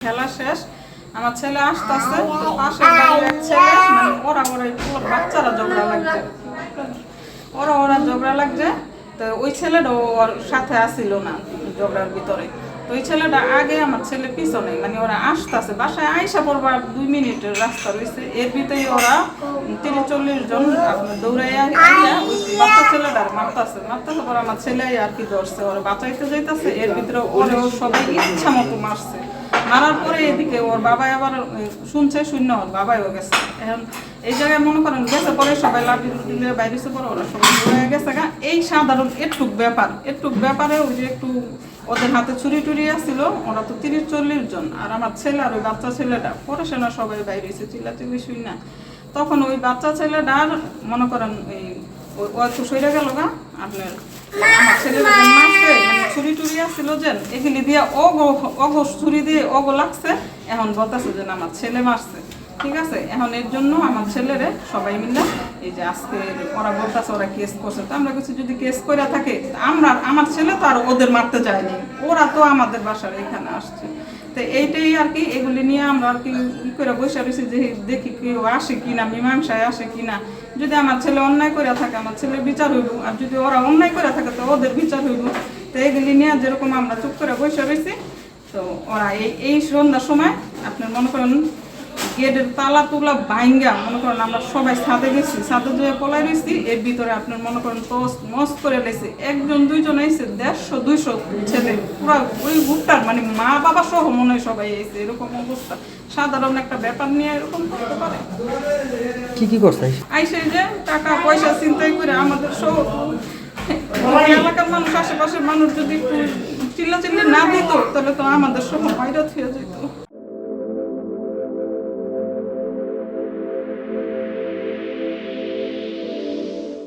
খেলা শেষ, আমার ছেলে আসতেছে, তো পাশের বাড়ির এক ছেলে মানে ওরা বাচ্চারা ঝগড়া লাগছে, ওরা ঝগড়া লাগছে। তো ওই ছেলেটা ওর সাথে আসিল না ঝগড়ার ভিতরে। তো ওই ছেলেটা আগে, আমার ছেলে পিছনে, মানে ওরা আসতেছে, বাসায় আইসা পড়বার 2 মিনিটের রাস্তা রয়েছে। এর ভিতরে ওরা 30-40 জন আপনার দৌড়াইয়া আইয়া ওই বাচ্চা ছেলেটার মারতেছে পরে আমার ছেলে আর কি ধরছে, ওরা বাঁচাইতে যাইতেছে। এর ভিতরে ওরেও সবাই ইচ্ছা মতো মারছে। মারার পরে এদিকে ওর বাবাই আবার শুনছে, শূন্য ওর বাবাইও গেছে। এখন এই জায়গায় মনে করেন গেছে পরে সবাই লাঠি বাইরেছে পরে ওরা সবাই হয়ে গেছে গা। এই সাধারণ একটুক ব্যাপারে ওই যে একটু ওদের হাতে ছুরি টুরি আসছিল, ওরা তো 30-40 জন, আর আমার ছেলে আর ওই বাচ্চা ছেলেটা পরে সে না সবাই বাইরেছে চিল্লাচিল্লি শুই না। তখন ওই বাচ্চা ছেলেটার মনে করেন ওই তো সইরা গেল গা আপনার আমার ছেলেটা মারছে, মানে ছুরি টুরি আসছিল যে এগুলি দিয়ে অগো ছুরি দিয়ে অগো লাগছে। এখন বলতেছে যে আমার ছেলে মারছে, ঠিক আছে। এখন এর জন্য আমার ছেলেরে সবাই মিলে এই যে আজকে ওরা বলতেছে ওরা কেস করছে। তো আমরা কিছু যদি কেস করে থাকে, আমার ছেলে তো আর ওদের মারতে যায়নি, ওরা তো আমাদের বাসার এখানে আসছে। তো এইটাই আর কি, এগুলি নিয়ে আমরা আর কি করে বসে রয়েছি যে দেখি কেউ আসে কিনা, মীমাংসায় আসে কিনা। যদি আমার ছেলে অন্যায় করে থাকে আমার ছেলের বিচার হইব, আর যদি ওরা অন্যায় করে থাকে তো ওদের বিচার হইব। তো এইগুলি নিয়ে যেরকম আমরা চুপ করে বসে রয়েছি, তো ওরা এই সন্ধ্যার সময় আপনার মনে করেন গেটের তালা তুলা ভাঙ্গা মনে করেন আমরা সবাই ছাদে গেছি, ছাদে যেয়ে পলাই রয়েছি। এর ভিতরে আপনার মনে করেন মস্ত করে লেছে, 1-2 এসে 150-200 ছেলে পুরো ওই ভুট্টার মানে মা বাবা সহ মনে হয় সবাই এসে। এরকম অবস্থা, সাধারণ একটা ব্যাপার নিয়ে এরকম করতে পারে। কি করছে আইসে যে টাকা পয়সা চিন্তাই করে আমাদের সহ এলাকার মানুষ, আশেপাশের মানুষ যদি একটু চিল্লাচিল্লি না দিত তাহলে তো আমাদের সহ বাইরে থেকে যেত।